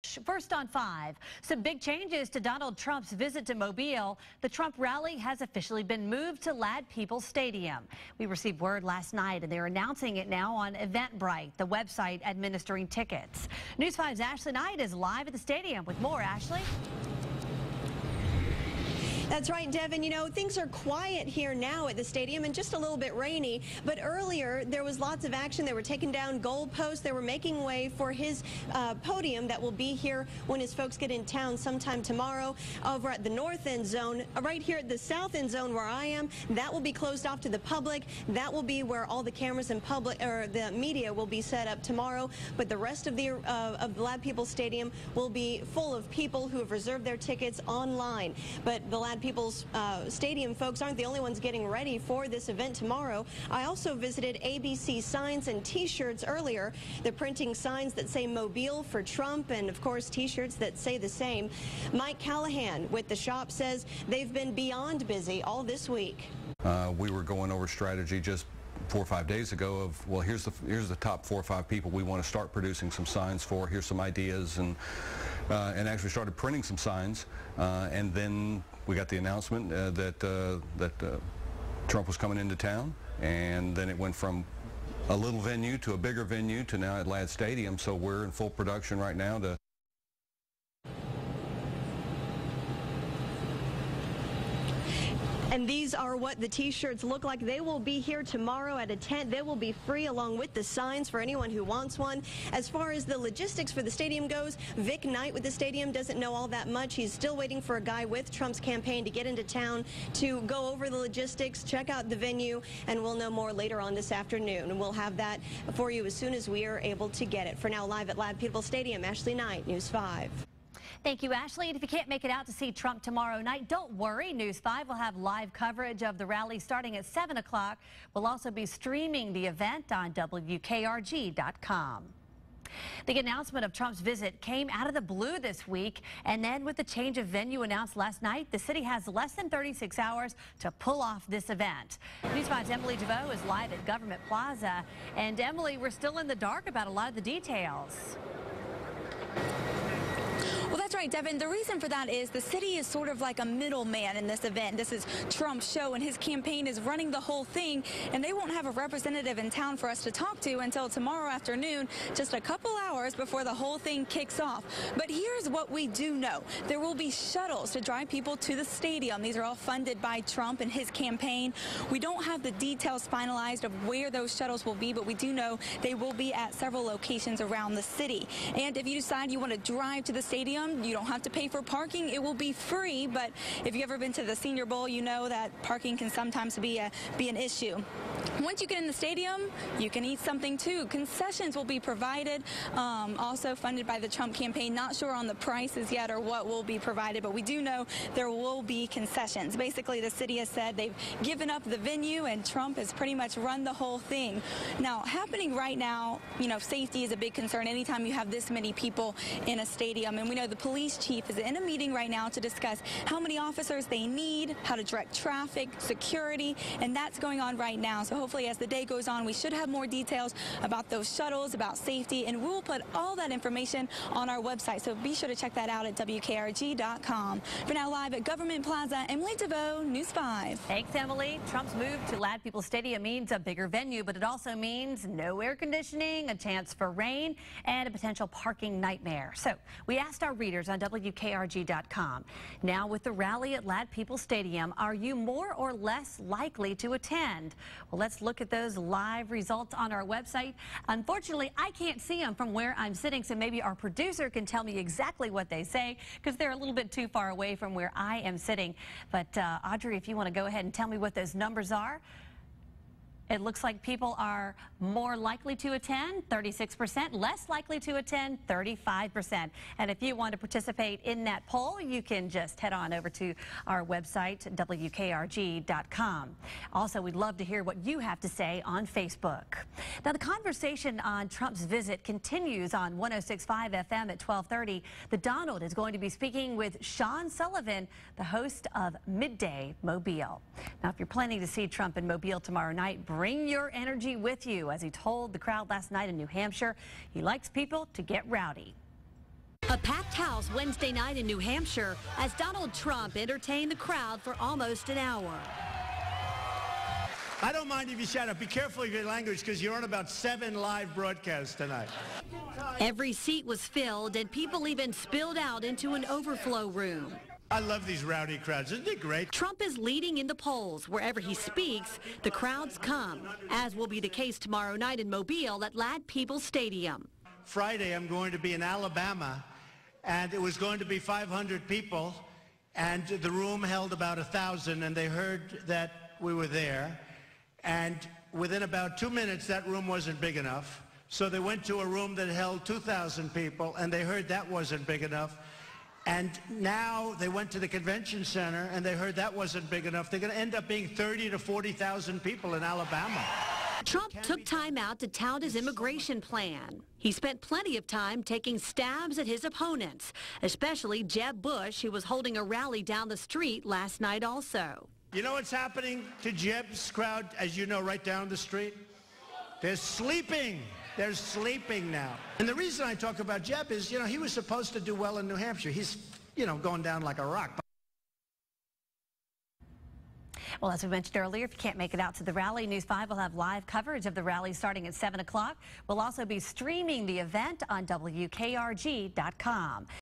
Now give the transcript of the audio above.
Walsh. First on 5, some big changes to Donald Trump's visit to Mobile. The Trump rally has officially been moved to Ladd-Peebles Stadium. We received word last night, and they're announcing it now on Eventbrite, the website administering tickets. News 5's Ashley Knight is live at the stadium with more. Ashley? That's right, Devon. You know, things are quiet here now at the stadium and just a little bit rainy. But earlier, there was lots of action. They were taking down goalposts. They were making way for his podium that will be here when his folks get in town sometime tomorrow. Over at the north end zone, right here at the south end zone where I am, that will be closed off to the public. That will be where all the cameras and the media will be set up tomorrow. But the rest of the Ladd-Peebles Stadium will be full of people who have reserved their tickets online. But the Ladd-Peebles Stadium folks aren't the only ones getting ready for this event tomorrow. I also visited ABC signs and T-shirts earlier. They're printing signs that say Mobile for Trump and, of course, T-shirts that say the same. Mike Callahan with the shop says they've been beyond busy all this week. We were going over strategy just 4 or 5 days ago of, well, here's the top 4 or 5 people we want to start producing some signs for. Here's some ideas, and actually started printing some signs, and then we got the announcement that Trump was coming into town, and then it went from a little venue to a bigger venue to now at Ladd Stadium. So we're in full production right now to And these are what the T-shirts look like. They will be here tomorrow at a tent. They will be free along with the signs for anyone who wants one. As far as the logistics for the stadium goes, Vic Knight with the stadium doesn't know all that much. He's still waiting for a guy with Trump's campaign to get into town to go over the logistics, check out the venue, and we'll know more later on this afternoon. And we'll have that for you as soon as we are able to get it. For now, live at Ladd-Peebles Stadium, Ashley Knight, News 5. Thank you, Ashley. And if you can't make it out to see Trump tomorrow night, don't worry. News 5 will have live coverage of the rally starting at 7 o'clock. We'll also be streaming the event on WKRG.com. The announcement of Trump's visit came out of the blue this week, and then with the change of venue announced last night, the city has less than 36 hours to pull off this event. News 5's Emily DeVoe is live at Government Plaza. And Emily, we're still in the dark about a lot of the details. Well, that's right, Devin. The reason for that is the city is sort of like a middleman in this event. This is Trump's show, and his campaign is running the whole thing, and they won't have a representative in town for us to talk to until tomorrow afternoon, just a couple hours before the whole thing kicks off. But here's what we do know. There will be shuttles to drive people to the stadium. These are all funded by Trump and his campaign. We don't have the details finalized of where those shuttles will be, but we do know they will be at several locations around the city. And if you decide you want to drive to the stadium, you don't have to pay for parking. It will be free, but if you've ever been to the Senior Bowl, you know that parking can sometimes be an issue. Once you get in the stadium, you can eat something too. Concessions will be provided, also funded by the Trump campaign. Not sure on the prices yet or what will be provided, but we do know there will be concessions. Basically, the city has said they've given up the venue, and Trump has pretty much run the whole thing. Now, happening right now, you know, safety is a big concern anytime you have this many people in a stadium, and we know the police chief is in a meeting right now to discuss how many officers they need, how to direct traffic, security, and that's going on right now. So hopefully as the day goes on, we should have more details about those shuttles, about safety, and we'll put all that information on our website. So be sure to check that out at WKRG.com. For now, live at Government Plaza, Emily DeVoe, News 5. Thanks, Emily. Trump's move to Ladd-Peebles Stadium means a bigger venue, but it also means no air conditioning, a chance for rain, and a potential parking nightmare. So we asked our readers on WKRG.com. Now, with the rally at Ladd-Peebles Stadium, are you more or less likely to attend? Well, let's look at those live results on our website. Unfortunately, I can't see them from where I'm sitting, so maybe our producer can tell me exactly what they say, because they're a little bit too far away from where I am sitting. But Audrey, if you want to go ahead and tell me what those numbers are. It looks like people are more likely to attend, 36%, less likely to attend, 35%. And if you want to participate in that poll, you can just head on over to our website, WKRG.com. Also, we'd love to hear what you have to say on Facebook. Now, the conversation on Trump's visit continues on 106.5 FM at 12:30. The Donald is going to be speaking with Sean Sullivan, the host of Midday Mobile. Now, if you're planning to see Trump in Mobile tomorrow night, bring your energy with you. As he told the crowd last night in New Hampshire, he likes people to get rowdy. A packed house Wednesday night in New Hampshire as Donald Trump entertained the crowd for almost an hour. I don't mind if you shout out. Be careful of your language because you're on about 7 live broadcasts tonight. Every seat was filled and people even spilled out into an overflow room. I love these rowdy crowds. Isn't it great? Trump is leading in the polls. Wherever he speaks, the crowds come, as will be the case tomorrow night in Mobile at Ladd-Peebles Stadium. Friday, I'm going to be in Alabama, and it was going to be 500 people, and the room held about 1,000, and they heard that we were there. And within about 2 minutes, that room wasn't big enough. So they went to a room that held 2,000 people, and they heard that wasn't big enough. And now they went to the convention center, and they heard that wasn't big enough. They're going to end up being 30 to 40,000 people in Alabama. Trump took time out to tout his immigration plan. He spent plenty of time taking stabs at his opponents, especially Jeb Bush, who was holding a rally down the street last night also. You know what's happening to Jeb's crowd, as you know, right down the street? They're sleeping. They're sleeping now. And the reason I talk about Jeb is, he was supposed to do well in New Hampshire. He's, going down like a rock. Well, as we mentioned earlier, if you can't make it out to the rally, News 5 will have live coverage of the rally starting at 7 o'clock. We'll also be streaming the event on WKRG.com.